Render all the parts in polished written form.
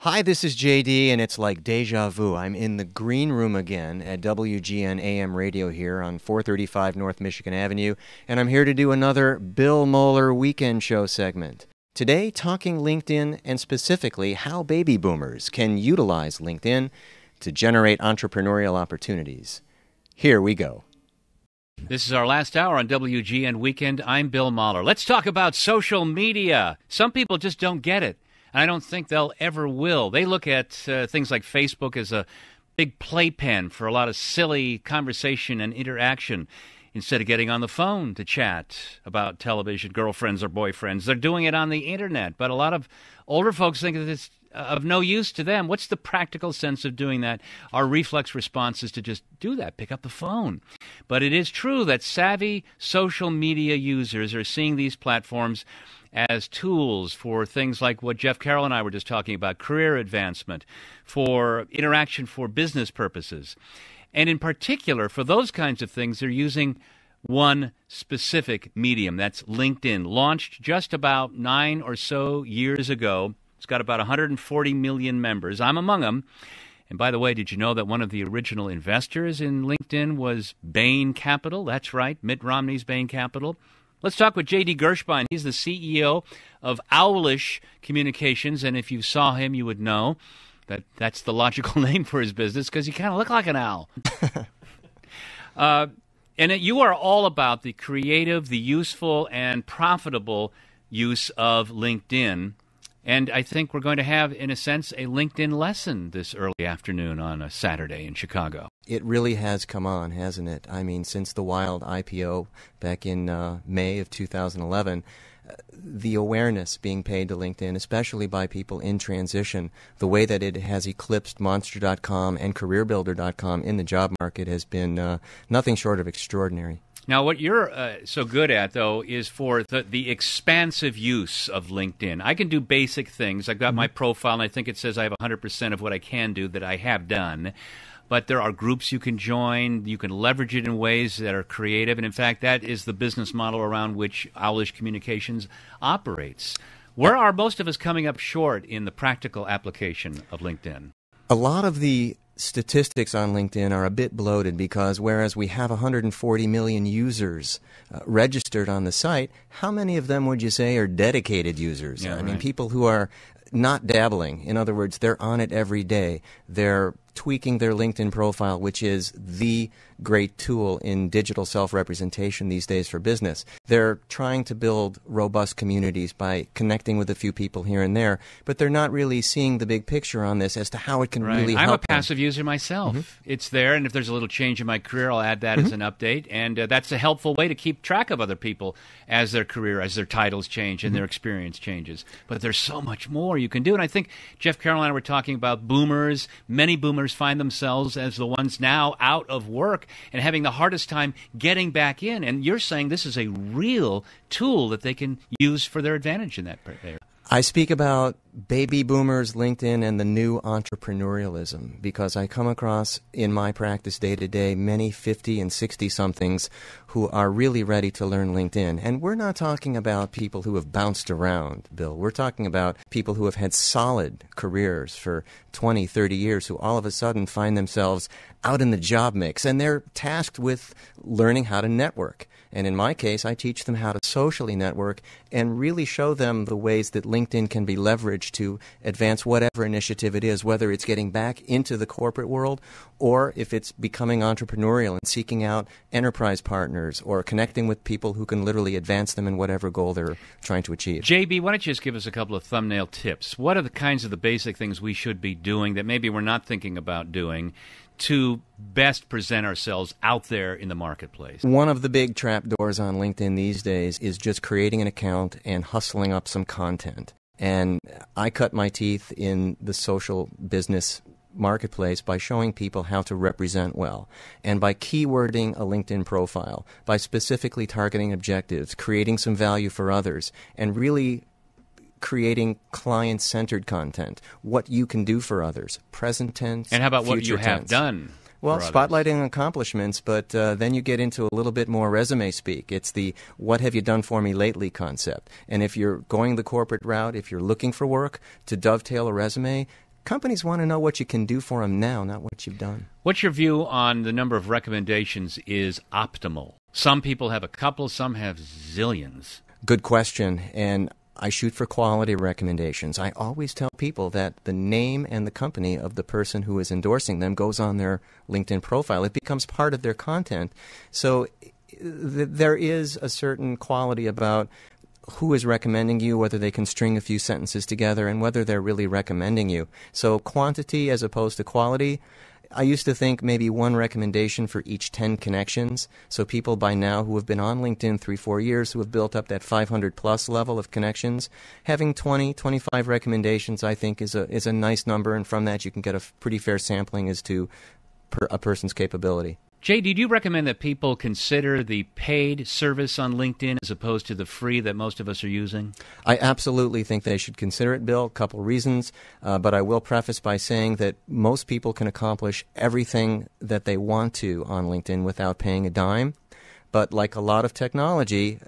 Hi, this is JD, and it's like deja vu. I'm in the green room again at WGN AM radio here on 435 North Michigan Avenue, and I'm here to do another Bill Moeller Weekend Show segment. Today, talking LinkedIn and specifically how baby boomers can utilize LinkedIn to generate entrepreneurial opportunities. Here we go. This is our last hour on WGN Weekend. I'm Bill Moeller. Let's talk about social media. Some people just don't get it. And I don't think they'll ever will. They look at things like Facebook as a big playpen for a lot of silly conversation and interaction. Instead of getting on the phone to chat about television, girlfriends or boyfriends, they're doing it on the internet. But a lot of older folks think that it's of no use to them. What's the practical sense of doing that? Our reflex response is to just do that, pick up the phone. But it is true that savvy social media users are seeing these platforms as tools for things like what Jeff Carroll and I were just talking about, career advancement, for interaction for business purposes. And in particular, for those kinds of things, they're using one specific medium. That's LinkedIn, launched just about 9 or so years ago. It's got about 140 million members. I'm among them. And by the way, did you know that one of the original investors in LinkedIn was Bain Capital? That's right, Mitt Romney's Bain Capital. Let's talk with J.D. Gershbein. He's the CEO of Owlish Communications, and if you saw him, you would know that that's the logical name for his business because you kind of look like an owl. You are all about the creative, the useful, and profitable use of LinkedIn. And I think we're going to have, in a sense, a LinkedIn lesson this early afternoon on a Saturday in Chicago. It really has come on, hasn't it? I mean, since the Wild IPO back in May of 2011, the awareness being paid to LinkedIn, especially by people in transition, the way that it has eclipsed Monster.com and CareerBuilder.com in the job market has been nothing short of extraordinary. Now, what you're so good at, though, is for the expansive use of LinkedIn. I can do basic things. I've got my profile, and I think it says I have 100% of what I can do that I have done. But there are groups you can join. You can leverage it in ways that are creative. And, in fact, that is the business model around which Owlish Communications operates. Where are most of us coming up short in the practical application of LinkedIn? A lot of the statistics on LinkedIn are a bit bloated because whereas we have 140 million users registered on the site, how many of them would you say are dedicated users? Yeah, I mean, people who are not dabbling. In other words, they're on it every day. They're tweaking their LinkedIn profile, which is the great tool in digital self-representation these days for business. They're trying to build robust communities by connecting with a few people here and there, but they're not really seeing the big picture on this as to how it can really help. I'm a passive user myself. It's there, and if there's a little change in my career, I'll add that as an update, and that's a helpful way to keep track of other people as their career, as their titles change and their experience changes. But there's so much more you can do, and I think Jeff Carroll and I were talking about boomers. Many boomers find themselves as the ones now out of work and having the hardest time getting back in. And you're saying this is a real tool that they can use for their advantage in that area. I speak about baby boomers, LinkedIn, and the new entrepreneurialism because I come across in my practice day to day many 50 and 60-somethings who are really ready to learn LinkedIn. And we're not talking about people who have bounced around, Bill. We're talking about people who have had solid careers for 20, 30 years who all of a sudden find themselves out in the job mix, and they're tasked with learning how to network. And in my case, I teach them how to socially network and really show them the ways that LinkedIn can be leveraged to advance whatever initiative it is, whether it's getting back into the corporate world or if it's becoming entrepreneurial and seeking out enterprise partners or connecting with people who can literally advance them in whatever goal they're trying to achieve. JB, why don't you just give us a couple of thumbnail tips? What are the kinds of the basic things we should be doing that maybe we're not thinking about doing to best present ourselves out there in the marketplace? One of the big trapdoors on LinkedIn these days is just creating an account and hustling up some content. And I cut my teeth in the social business marketplace by showing people how to represent well, and by keywording a LinkedIn profile, by specifically targeting objectives, creating some value for others, and really creating client-centered content, what you can do for others, present tense, and how about what you tense. have done? Well, spotlighting accomplishments, but then you get into a little bit more resume speak. It's the what have you done for me lately concept. And if you're going the corporate route, if you're looking for work, to dovetail a resume, companies want to know what you can do for them now, not what you've done. What's your view on the number of recommendations is optimal? Some people have a couple, some have zillions. Good question, and I shoot for quality recommendations. I always tell people that the name and the company of the person who is endorsing them goes on their LinkedIn profile. It becomes part of their content. So there is a certain quality about who is recommending you, whether they can string a few sentences together, and whether they're really recommending you. So quantity as opposed to quality. I used to think maybe one recommendation for each 10 connections. So people by now who have been on LinkedIn 3-4 years, who have built up that 500-plus level of connections, having 20, 25 recommendations, I think, is a nice number. And from that, you can get a pretty fair sampling as to a person's capability. Jay, do you recommend that people consider the paid service on LinkedIn as opposed to the free that most of us are using? I absolutely think they should consider it, Bill. A couple reasons. But I will preface by saying that most people can accomplish everything that they want to on LinkedIn without paying a dime. But like a lot of technology,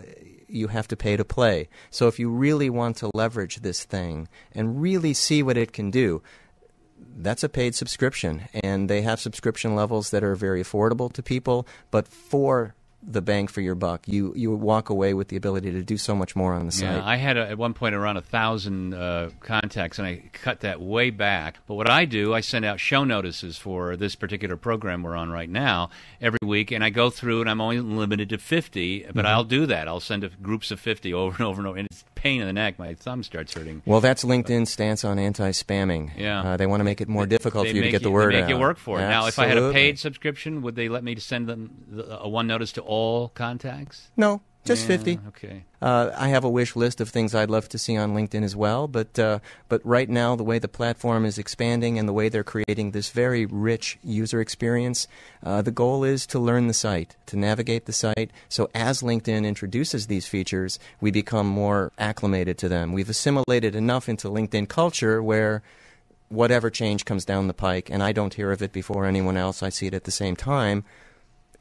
you have to pay to play. So if you really want to leverage this thing and really see what it can do, that's a paid subscription, and they have subscription levels that are very affordable to people, but for the bang for your buck, you walk away with the ability to do so much more on the site. Yeah, I had at one point around 1,000 contacts, and I cut that way back. But what I do, I send out show notices for this particular program we're on right now every week, and I go through, and I'm only limited to 50, but I'll do that. I'll send groups of 50 over and over and over, and it's a pain in the neck. My thumb starts hurting. Well, that's LinkedIn's stance on anti-spamming. Yeah. They want to make it more difficult for you to get the word out. They make you work for it. Absolutely. Now, if I had a paid subscription, would they let me send them a one notice to all contacts? No, just 50. Okay. I have a wish list of things I'd love to see on LinkedIn as well, but right now, the way the platform is expanding and the way they're creating this very rich user experience, the goal is to learn the site, to navigate the site. So as LinkedIn introduces these features, we become more acclimated to them. We've assimilated enough into LinkedIn culture where whatever change comes down the pike, and I don't hear of it before anyone else, I see it at the same time,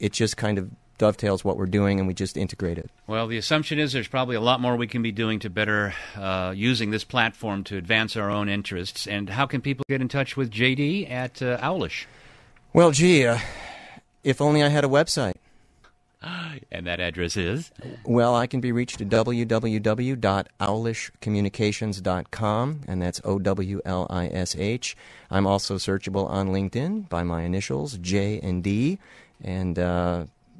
it just kind of dovetails what we're doing, and we just integrate it. Well, the assumption is there's probably a lot more we can be doing to better using this platform to advance our own interests. And how can people get in touch with JD at Owlish? Well, gee, if only I had a website. And that address is? Well, I can be reached at www.owlishcommunications.com, and that's Owlish. I'm also searchable on LinkedIn by my initials, J and D, and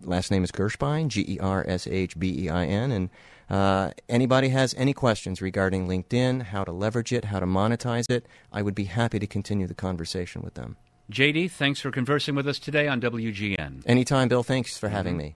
last name is Gershbein, Gershbein, and anybody has any questions regarding LinkedIn, how to leverage it, how to monetize it, I would be happy to continue the conversation with them. JD, thanks for conversing with us today on WGN. Anytime, Bill. Thanks for having me.